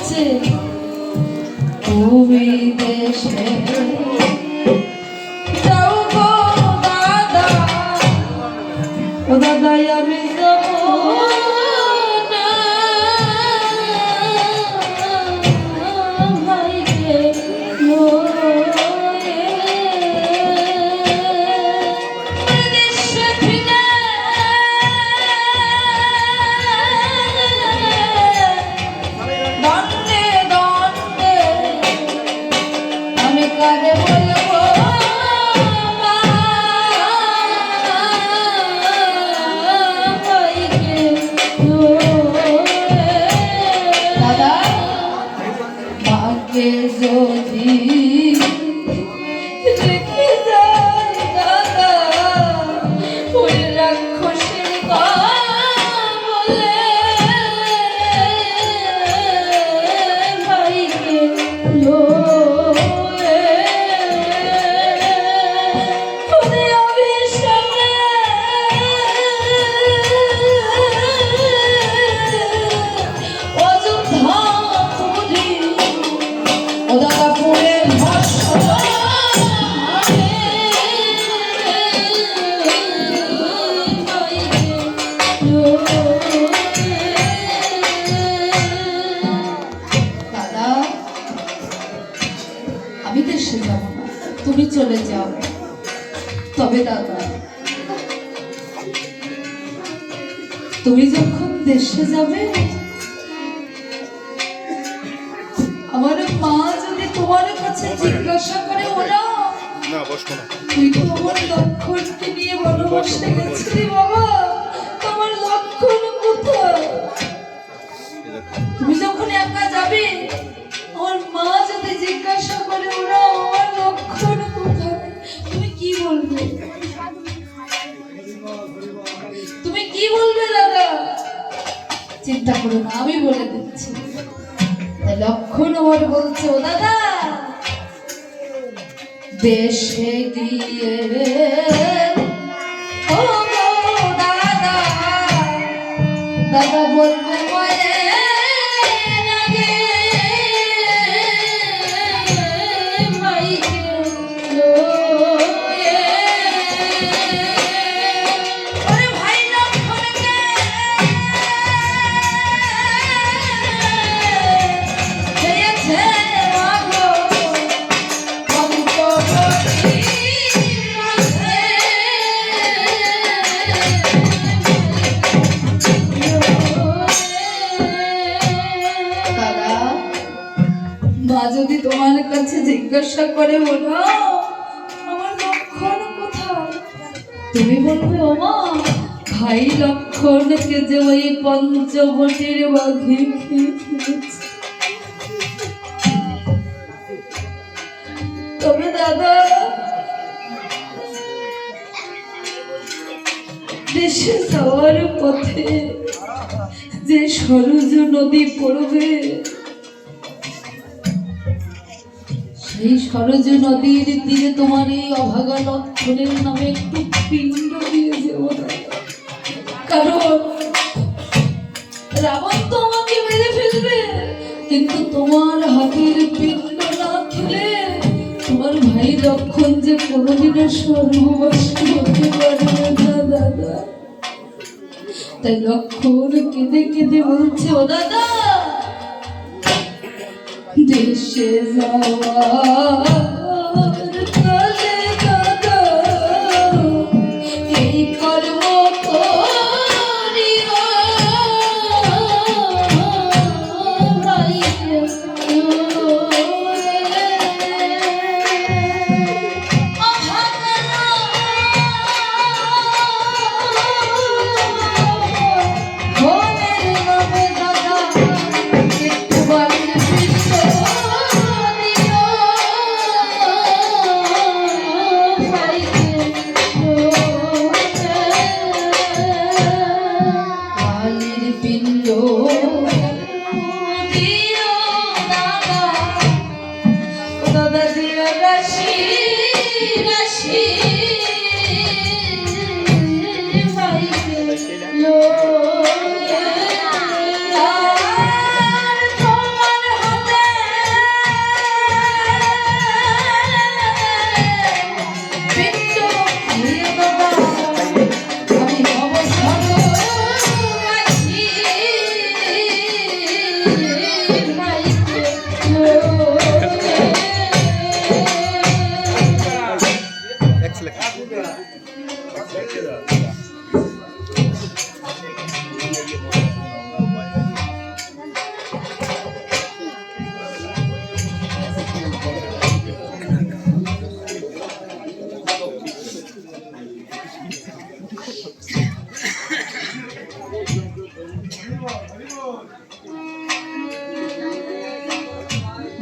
বলছে তুমি দেশে যাও গো দাদা, ও দাদাই আমি যাব না, ভাইকে যদি রেখে যায় দাদা ওই রাক্ষসের বলে ভাইকে আমি দেশে যাব না, তুমি চলে যাও। তবে দাদা তুমি যখন দেশে যাবে আমার মা যদি তোমার কাছে জিজ্ঞাসা করে ওরা তুই তো আমার লক্ষণকে নিয়ে বনবাসে গেছিলি বাবা, তোমার লক্ষণ কোথায়? তুমি যখন একা যাবে আমার মা যদি জিজ্ঞাসা করে ওরা আমার লক্ষণ কোথায়, তুমি কি বলবে? তুমি কি বলবে দাদা? চিন্তা করো না, আমি বলে দিচ্ছি। লক্ষণ আমার বলছে ও দাদা দেশে গিয়ে ও দাদা, দাদা বলবে যদি তোমার কাছে জিজ্ঞাসা করে ওরা আমার লক্ষণ কোথায়, তুমি বলবে ও মা ভাই লক্ষণকে যে ওই পঞ্চবটির বাঘে খেয়ে ফেলেছে। তবে দাদা দেশে যাওয়ার পথে যে সরজ নদী পড়বে সেই সরজ নদীর তীরে তোমার এই অভাগা লক্ষণের নামে একটু পিণ্ড দিয়ে যাবো, কারণ রাবণ তো আমাকে মেরে ফেলবে, কিন্তু তোমার হাতের পিণ্ড না খেলে তোমার ভাই লক্ষণ যে কোনোদিনও স্বর্গবাসী হতে পারবে না দাদা। তাই লক্ষণ কেঁদে কেঁদে বলছে ও দাদা দেশে যাওয়ার কালে দাদা এই কর্ম করিও ভাইকে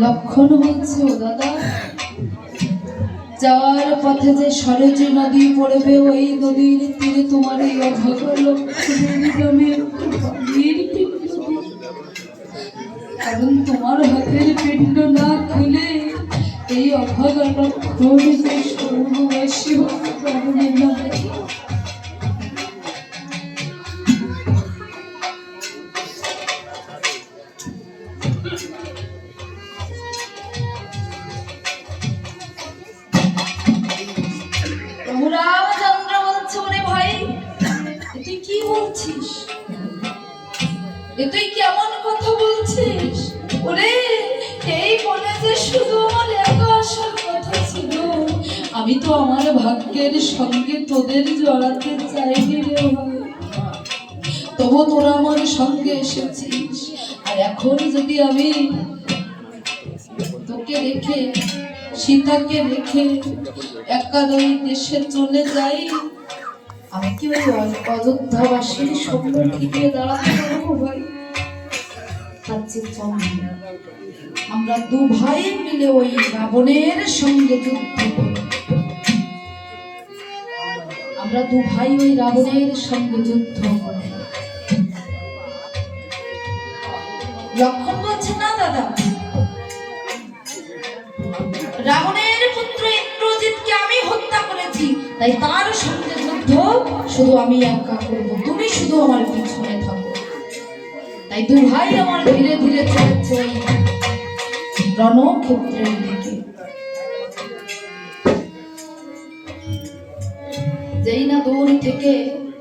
লক্ষণ বলছে, ও দাদা, যাওয়ার পথে যে সরজী নদী পড়বে, ওই নদীর তীরে তোমার এই অভাগা লক্ষণের নামে বালির পিণ্ড দিই। কারণ তোমার হাতের পিণ্ড না খুলে এই অভাগা লক্ষণ যে স্বর্গবাসী হতে পারবে না। রামচন্দ্র বলছে, ওরে ভাই, তুই কি বলছিস? তুই কেমন কথা বলছিস? ওরে, এই বলে যে শুধু আমার একা আসার কথা ছিল, আমি তো আমার ভাগ্যের সঙ্গে তোদের জড়াতে চাইনি রে ভাই। তবু তোরা আমার সঙ্গে এসেছিস, আর এখন যদি আমি তোকে রেখে, সীতাকে রেখে একা ওই দেশে চলে যাই, আমি কি ওই অযোধ্যাবাসীর সম্মুখে গিয়ে দাঁড়াতে পারবো ভাই? আমরা দু ভাই মিলে ওই রাবণের সঙ্গে যুদ্ধ করি। আমরা দু ভাই ওই রাবণের সঙ্গে যুদ্ধ করি। লক্ষণ বলছে, না দাদা, রাবণের পুত্র ইন্দ্রজিৎকে আমি হত্যা করেছি, তাই তার সঙ্গে যুদ্ধ শুধু আমি একা করব, তুমি শুধু আমার পিছনে থাকো। তাই দু ভাই আমার ধীরে ধীরে চলেছে রণক্ষেত্রের দিকে। যেই না দূর থেকে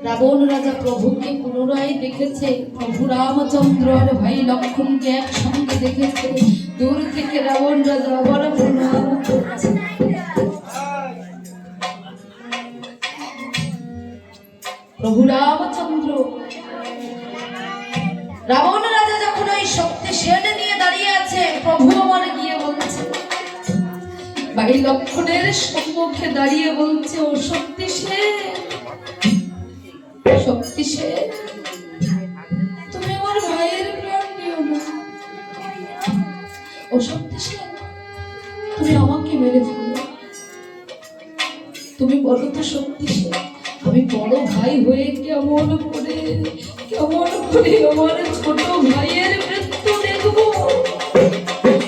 রাবণ রাজা প্রভুকে পুনরায় দেখেছে, প্রভু রামচন্দ্র আর ভাই লক্ষণকে একসঙ্গে দেখেছে, দূর থেকে রাবণ রাজা আবার প্রণাম করছে। প্রভু রামচন্দ্র, রাবণ রাজা যখন ওই শক্তি সেন নিয়ে দাঁড়িয়ে আছে, প্রভু আমার গিয়ে বলছে, ভাই লক্ষণের সম্মুখে দাঁড়িয়ে বলছে, ও শক্তি সেন, শক্তি সেন, তুমি আমার ভাইয়ের প্রাণ নিও না। ও শক্তি সেন, তুমি আমাকে মেরে ফেলো। তুমি বলো তো শক্তি সেন, আমি বড় ভাই হয়ে কেমন করে আমার ছোট ভাইয়ের মৃত্যু দেখবো?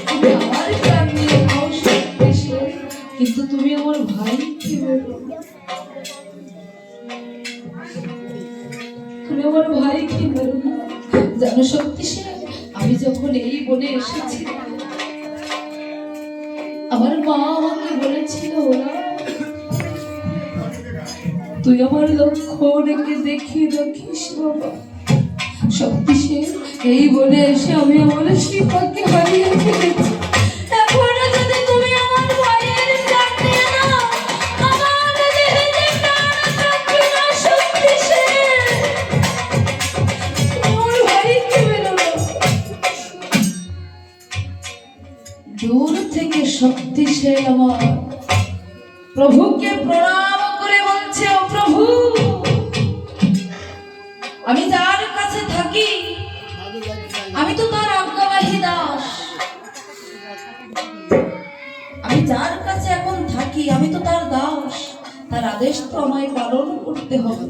তুমি আমার প্রাণ নিয়ে নাও শক্তি সেন, কিন্তু তুমি আমার ভাইকে মেরো না। তুমি আমার ভাইকে মেরো না। জানো শক্তি সেন, আমি যখন এই বনে এসেছি, আমার মা আমাকে বলেছিল, ওরা তুই আমার লক্ষণকে দেখিয়ে রাখিস বাবা। শক্তি সেন, এই বলে এসে আমি আমার সীতাকে হারিয়ে ফেলেছি। এখন যদি তুমি আমার ভাইয়ের প্রাণ নিয়ে নাও, আমার দেহে যে প্রাণ থাকবে না। শক্তি সেন, আমার ভাইকে মেরো না। দূর থেকে শক্তি সেন আমার প্রভুকে প্রণাম করে বলছে, ও প্রভু, আমি যার কাছে থাকি, আমি তো তার আজ্ঞাবাহী দাস। আমি যার কাছে এখন থাকি, আমি তো তার দাস, তার আদেশ তো আমায় পালন করতে হবে,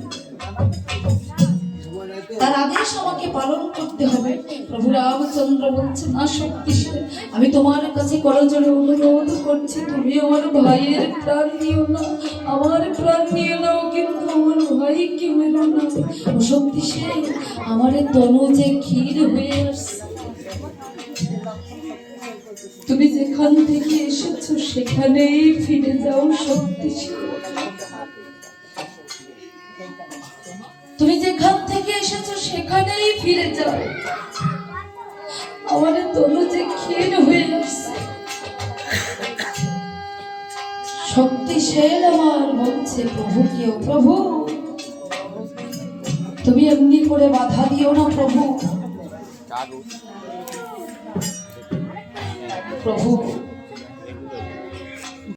তার আদেশ আমাকে পালন করতে হবে। প্রভু রামচন্দ্র বলছে, না শক্তি সেন, আমি তোমার কাছে করজোড়ে অনুরোধ করছি, তুমি আমার ভাইয়ের প্রাণ নিও না, আমার প্রাণ নিয়ে নাও, কিন্তু আমার ভাইকে মেরো না। শক্তি সেন, আমার তনু যে ক্ষীর হয়ে আসছে, তুমি যেখান থেকে এসেছো সেখানেই ফিরে যাও। শক্তি সেন, তুমি যেখান থেকে এসেছো সেখানেই ফিরে যাও, আমার তনু যে ক্ষীণ হয়ে আসছে। শক্তি সেন আমার বলছে প্রভুকে, ও প্রভু, তুমি এমনি করে বাধা দিও না প্রভু। প্রভু